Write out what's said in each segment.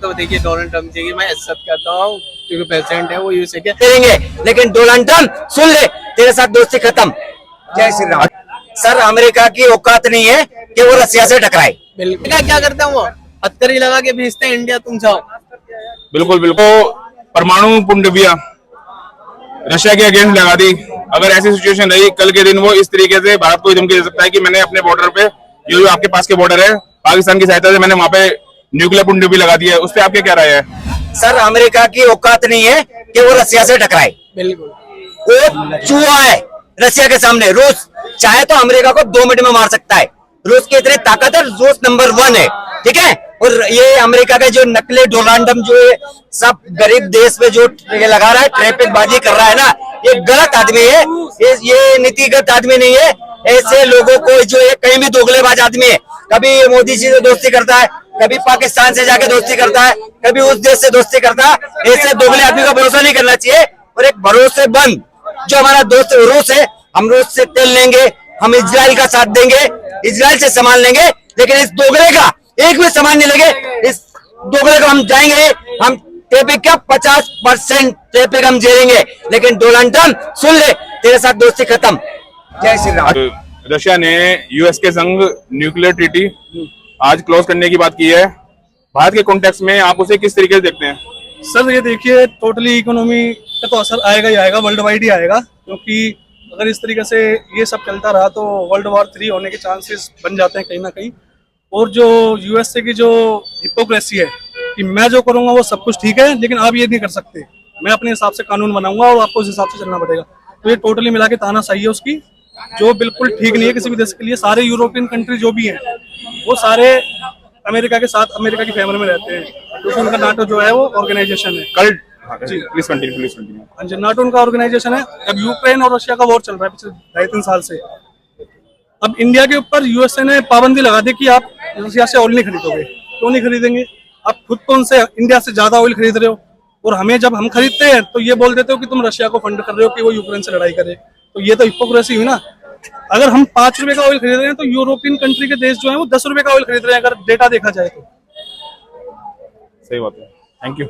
तो देखिए Donald Trump जी की मैं इज्जत करता हूँ क्योंकि प्रेसिडेंट है वो यूएसए के। करेंगे लेकिन डोनाल्ड ट्रम्प सुन ले, तेरे साथ दोस्ती खत्म। जय श्री राम। सर, अमेरिका की औकात नहीं है कि वो रसिया से टकराए। बिल्कुल। क्या करते हैं वो हथकड़ी लगा के भेजते हैं इंडिया, तुम जाओ। बिल्कुल बिल्कुल। परमाणु पुंडबिया रशिया के अगेंस्ट लगा दी। अगर ऐसी सिचुएशन रही कल के दिन, वो इस तरीके से भारत को धमकी दे सकता है कि मैंने अपने बॉर्डर पे, जो आपके पास के बॉर्डर है, पाकिस्तान की सहायता से मैंने वहां पे न्यूक्लियर पुंडबी लगा दी है। उस पर आपकी क्या राय है? सर, अमेरिका की औकात नहीं है कि वो रसिया से टकराए। बिल्कुल। वो चूहा है रसिया के सामने। रूस चाहे तो अमेरिका को 2 मिनट में मार सकता है। रूस की इतनी ताकत है, रूस नंबर 1 है, ठीक है। और ये अमेरिका के जो नकली डोनाल्ड ट्रम्प जो सब गरीब देश में जो लगा रहा है, ट्रैफिक बाजी कर रहा है ना, ये गलत आदमी है। ये नीतिगत आदमी नहीं है। ऐसे लोगों को जो ये कहीं भी दोगलेबाज आदमी है, कभी मोदी जी से दोस्ती करता है, कभी पाकिस्तान से जाके दोस्ती करता है, कभी उस देश से दोस्ती करता है। ऐसे दोगले आदमी का भरोसा नहीं करना चाहिए। और एक भरोसेमंद जो हमारा दोस्त रूस है, हम रूस से तेल लेंगे, हम इजराइल का साथ देंगे, इजराइल से सामान लेंगे, लेकिन इस दोगले का एक भी सामान नहीं लेंगे। इस दोगले को हम जाएंगे, हम ट्रैफिक का 50% ट्रैफिक हम झेलेंगे, लेकिन डोनाल्ड ट्रम्प सुन ले, तेरे साथ दोस्ती खत्म। जय श्री राम। रशिया ने यूएस के संग न्यूक्लियर ट्रीटी आज क्लोज करने की बात की है। भारत के कॉन्टेक्स्ट में आप उसे किस तरीके से देखते हैं? सर, ये देखिए, टोटली इकोनॉमी का तो असर आएगा ही आएगा, वर्ल्ड वाइड ही आएगा। क्योंकि अगर इस तरीके से ये सब चलता रहा तो वर्ल्ड वॉर 3 होने के चांसेस बन जाते हैं कहीं ना कहीं। और जो यूएसए की जो हिपोक्रेसी है कि मैं जो करूंगा वो सब कुछ ठीक है, लेकिन आप ये नहीं कर सकते, मैं अपने हिसाब से कानून बनाऊंगा और आपको उस हिसाब से चलना पड़ेगा। तो ये टोटली मिला के तानाशाही है उसकी, जो बिल्कुल ठीक नहीं है किसी भी देश के लिए। सारे यूरोपियन कंट्री जो भी हैं वो सारे अमेरिका के साथ, अमेरिका की फेवर में रहते हैं, क्योंकि उनका नाटो जो है वो ऑर्गेनाइजेशन है। कल प्लीज कंटिन्यू। हाँ जी, नाटो उनका ऑर्गेनाइजेशन है। अब यूक्रेन और रशिया का वॉर चल रहा है पिछले 2.5-3 साल से। अब इंडिया के ऊपर यूएसए ने पाबंदी लगा दी कि आप रशिया से ऑयल नहीं खरीदोगे। क्यों नहीं खरीदेंगे? आप खुद तो उनसे इंडिया से ज्यादा ऑयल खरीद रहे हो, और हमें जब हम खरीदते हैं तो ये बोल देते हो कि तुम रशिया को फंड कर रहे हो कि वो यूक्रेन से लड़ाई करे। तो ये तो हिपोक्रेसी हुई ना। अगर हम 5 रुपए का ऑयल खरीद रहे हैं तो यूरोपियन कंट्री के देश जो है वो 10 रुपए का ऑयल खरीद रहे हैं, अगर डेटा देखा जाए तो। सही बात है, थैंक यू।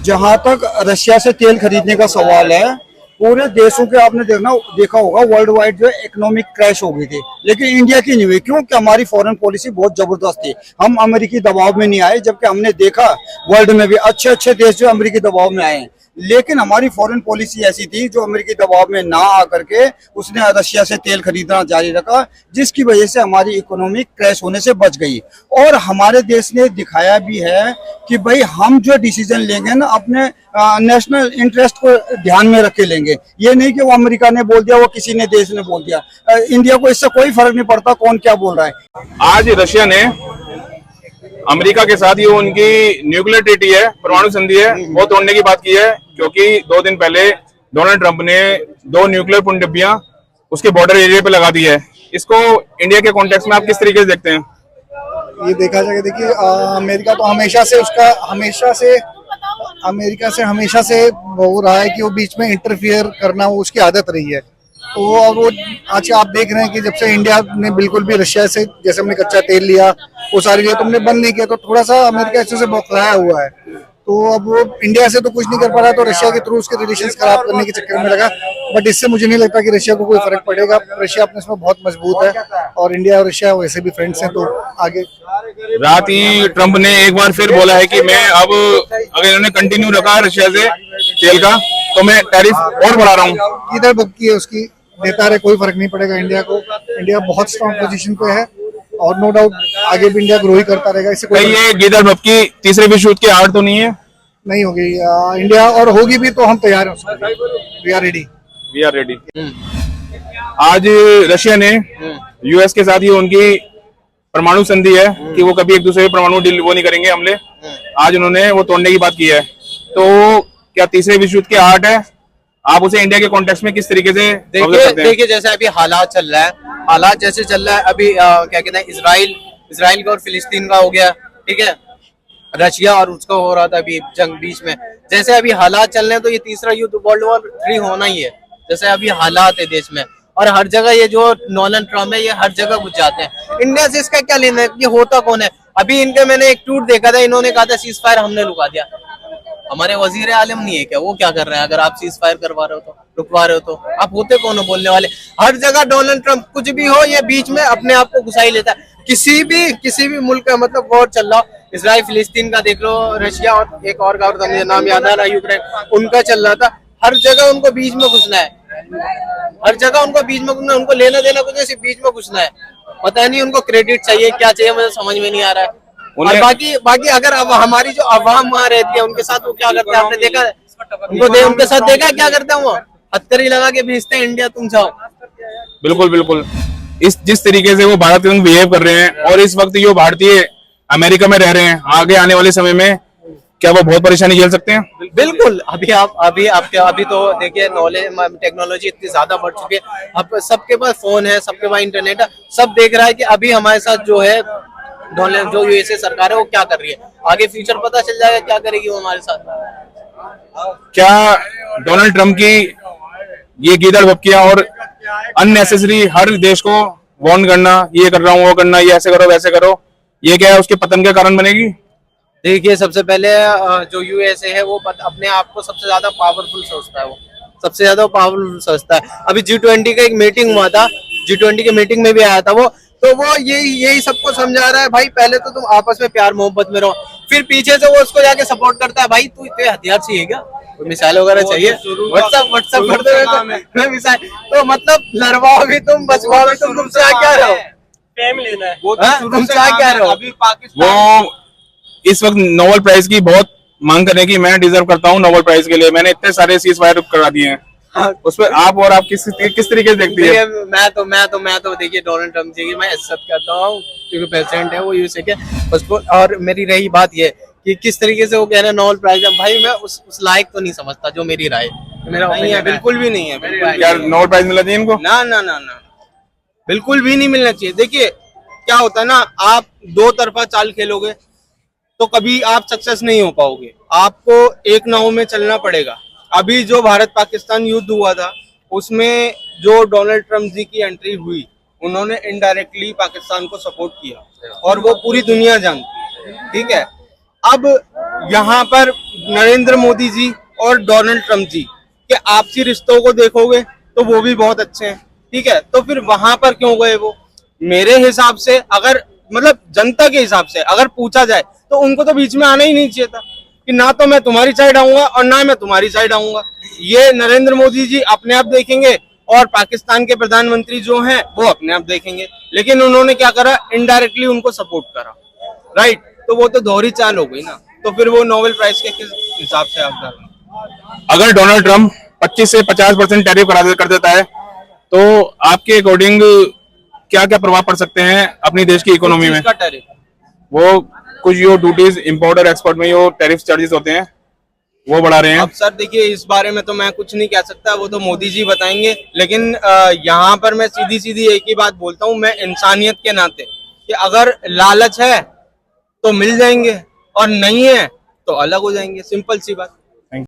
जहां तक रशिया से तेल खरीदने का सवाल है, पूरे देशों के आपने देखा होगा वर्ल्ड वाइड जो इकोनॉमिक क्रैश हो गई थी, लेकिन इंडिया की नहीं हुई। क्योंकि हमारी फॉरेन पॉलिसी बहुत जबरदस्त थी। हम अमेरिकी दबाव में नहीं आए, जबकि हमने देखा वर्ल्ड में भी अच्छे अच्छे देश जो अमेरिकी दबाव में आए हैं, लेकिन हमारी फॉरेन पॉलिसी ऐसी थी जो अमेरिकी दबाव में ना आकर के उसने रशिया से तेल खरीदना जारी रखा, जिसकी वजह से हमारी इकोनॉमी क्रैश होने से बच गई। और हमारे देश ने दिखाया भी है कि भाई हम जो डिसीजन लेंगे ना, अपने नेशनल इंटरेस्ट को ध्यान में रख के लेंगे। ये नहीं कि वो अमेरिका ने बोल दिया, वो किसी ने देश ने बोल दिया। इंडिया को इससे कोई फर्क नहीं पड़ता कौन क्या बोल रहा है। आज रशिया ने अमेरिका के साथ ये उनकी न्यूक्लियर ट्रीटी है, परमाणु संधि है, वो तोड़ने की बात की है। क्योंकि 2 दिन पहले डोनाल्ड ट्रंप ने 2 न्यूक्लियर पुंडबियां उसके बॉर्डर एरिया पे लगा दी है। इसको इंडिया के कॉन्टेक्स्ट में आप किस तरीके से देखते हैं? ये देखा जाए, देखिए अमेरिका तो अमेरिका से हो रहा है कि वो बीच में इंटरफियर करना वो उसकी आदत रही है। तो अब वो आज आप देख रहे हैं कि जब से इंडिया ने बिल्कुल भी रशिया से, जैसे हमने कच्चा तेल लिया वो सारी चीजें तुमने बंद नहीं किया, तो थोड़ा सा अमेरिका इससे से बौखलाया हुआ है। तो अब वो इंडिया से तो कुछ नहीं कर पा रहा, तो रशिया के थ्रू उसके रिलेशंस खराब करने के चक्कर में लगा। बट इससे मुझे नहीं लगता कि रशिया को कोई फर्क पड़ेगा। रशिया अपने इसमें बहुत मजबूत है और इंडिया और रशिया वैसे भी फ्रेंड्स हैं। तो आगे रात ही ट्रंप ने एक बार फिर बोला है कि मैं अब अगर इन्होंने कंटिन्यू रखा रशिया से तेल का तो मैं टैरिफ और बढ़ा रहा हूँ। किधर बक्की है उसकी, देता रहे, कोई फर्क नहीं पड़ेगा इंडिया को। इंडिया बहुत स्ट्रॉन्ग पोजीशन पे है और नो डाउट आगे भी इंडिया ग्रो ही करता रहेगा। इससे कोई ये गिदड़ भपकी तीसरे विश्व युद्ध की आड़ तो नहीं है? नहीं होगी इंडिया, और होगी भी तो हम तैयार हैं, वी आर रेडी। आज रशिया ने यूएस के साथ ही उनकी परमाणु संधि है कि वो कभी एक दूसरे परमाणु डील वो नहीं करेंगे हमले। आज उन्होंने वो तोड़ने की बात की है। तो क्या तीसरे विश्व युद्ध की आड़ है? आप उसे इंडिया के कॉन्टेक्स्ट में किस तरीके से देखिए जैसे अभी हालात चल रहा है, हालात जैसे चल रहा है अभी क्या कहते हैं, इजराइल का और फिलिस्तीन का हो गया, ठीक है, रशिया और उसका हो रहा था अभी जंग बीच में। जैसे अभी हालात चल रहे हैं तो ये तीसरा युद्ध वर्ल्ड वॉर 3 होना ही है, जैसे अभी हालात है देश में। और हर जगह ये जो डोनाल्ड ट्रम्प है ये हर जगह घुस जाते हैं। इंडिया से इसका क्या लेना है? ये होता कौन है? अभी इनके मैंने एक ट्वीट देखा था, इन्होंने कहा था सीज फायर हमने रुका दिया। हमारे वजीर आलम नहीं है क्या? वो क्या कर रहे हैं? अगर आप सीज फायर करवा रहे हो तो, रुकवा रहे हो तो आप होते कौन हो बोलने वाले? हर जगह डोनाल्ड ट्रंप कुछ भी हो, ये बीच में अपने आप को घुसा ही लेता है। किसी भी मुल्क का मतलब वॉर चल रहा हो, इसराइल फिलिस्तीन का देख लो, रशिया और एक और का मुझे नाम याद आ रहा है, यूक्रेन, उनका चल रहा था। हर जगह उनको बीच में घुसना है, हर जगह उनको बीच में घुसना है, उनको लेना देना कुछ नहीं, सिर्फ बीच में घुसना है। पता नहीं उनको क्रेडिट चाहिए क्या चाहिए, मुझे समझ में नहीं आ रहा है। और बाकी अगर अब हमारी जो अवाम वहाँ रहती है उनके साथ वो क्या करते हैं आपने देखा है? उनके साथ देखा है क्या करते हैं? वो हथकड़ी लगा के भेजते हैं, इंडिया तुम जाओ। बिल्कुल बिल्कुल, इस जिस तरीके से वो भारत के संग बिहेव कर रहे हैं, और इस वक्त जो भारतीय अमेरिका में रह रहे हैं, आगे आने वाले समय में क्या वो बहुत परेशानी झेल सकते हैं? बिल्कुल। अभी तो देखिए नॉलेज टेक्नोलॉजी इतनी ज्यादा बढ़ चुकी है, अब सबके पास फोन है, सबके पास इंटरनेट है, सब देख रहा है कि अभी हमारे साथ जो है जो यूएसए सरकार है वो क्या कर रही है। आगे फ्यूचर पता चल जाएगा क्या करेगी वो हमारे साथ। क्या डोनाल्ड ट्रंप की ये गीदड़ भपकियां और अननेसेसरी हर देश को वार्न करना, ये कर रहा हूँ, वो करना, ये ऐसे करो वैसे करो, ये क्या है उसके पतन के कारण बनेगी? देखिए सबसे पहले जो यूएसए है वो अपने आप को सबसे ज्यादा पावरफुल सोचता है, वो सबसे ज्यादा पावरफुल सोचता है। अभी G20 का एक मीटिंग हुआ था, G20 के मीटिंग में भी आया था वो, तो वो यही सबको समझा रहा है, भाई पहले तो तुम आपस में प्यार मोहब्बत में रहो, फिर पीछे से वो उसको जाके सपोर्ट करता है, भाई तू इतने हथियार चाहिए क्या, कोई मिसाइल वगैरह चाहिए, व्हाट्सएप कर दो मिसाइल, तो मतलब लड़वाओ भी तुम, बचवाओ भी तुम चाह क्या रहो? तुम चाह क्या रहो? अभी पाकिस्तान वो इस वक्त नोबेल प्राइज की बहुत मांग करें कि मैं डिजर्व करता हूँ नोबेल प्राइज के लिए, मैंने इतने सारे सीज फायर करा दिए हैं, उस पर आप किस तरीके से देखती है? मैं तो देखिए डोनाल्ड ट्रम्प जी की मैं इज्जत करता हूँ, क्योंकि प्रेसिडेंट है वो यूएसए के उसको। और मेरी रही बात ये कि किस तरीके से वो कह रहे हैं नोबेल प्राइज, भाई मैं उस लायक तो नहीं समझता, जो मेरी राय मेरा नहीं है, बिल्कुल भी नहीं है। क्या नोबेल प्राइज मिला चाहिए इनको? ना ना ना ना, बिल्कुल भी नहीं मिलना चाहिए। देखिए क्या होता है ना, आप दो तरफा चाल खेलोगे तो कभी आप सक्सेस नहीं हो पाओगे, आपको एक नाव में चलना पड़ेगा। अभी जो भारत पाकिस्तान युद्ध हुआ था उसमें जो डोनाल्ड ट्रम्प जी की एंट्री हुई, उन्होंने इनडायरेक्टली पाकिस्तान को सपोर्ट किया और वो पूरी दुनिया जानती है, ठीक है। अब यहाँ पर नरेंद्र मोदी जी और डोनाल्ड ट्रम्प जी के आपसी रिश्तों को देखोगे तो वो भी बहुत अच्छे हैं, ठीक है। तो फिर वहां पर क्यों गए वो? मेरे हिसाब से अगर मतलब जनता के हिसाब से अगर पूछा जाए तो उनको तो बीच में आना ही नहीं चाहिए था, कि ना तो मैं तुम्हारी साइड आऊंगा और ना मैं तुम्हारी साइड आऊंगा। ये नरेंद्र मोदी जी अपने आप देखेंगे और पाकिस्तान के प्रधानमंत्री जो हैं वो अपने आप देखेंगे, लेकिन उन्होंने क्या करा, इनडायरेक्टली उनको सपोर्ट करा, राइट। तो वो तो दोहरी चाल हो गई ना, तो फिर वो नोबेल प्राइज के किस हिसाब से आप कर? अगर डोनाल्ड ट्रंप 25 से 50% टैरिफ कर देता है तो आपके अकॉर्डिंग क्या क्या प्रभाव पड़ सकते हैं अपनी देश की इकोनॉमी में? वो कुछ जो ड्यूटीज इंपोर्ट और एक्सपोर्ट में जो टैरिफ चार्जेस होते हैं वो बढ़ा रहे हैं। अब सर देखिए इस बारे में तो मैं कुछ नहीं कह सकता, वो तो मोदी जी बताएंगे, लेकिन यहाँ पर मैं सीधी सीधी एक ही बात बोलता हूँ, मैं इंसानियत के नाते, कि अगर लालच है तो मिल जाएंगे और नहीं है तो अलग हो जाएंगे, सिंपल सी बात।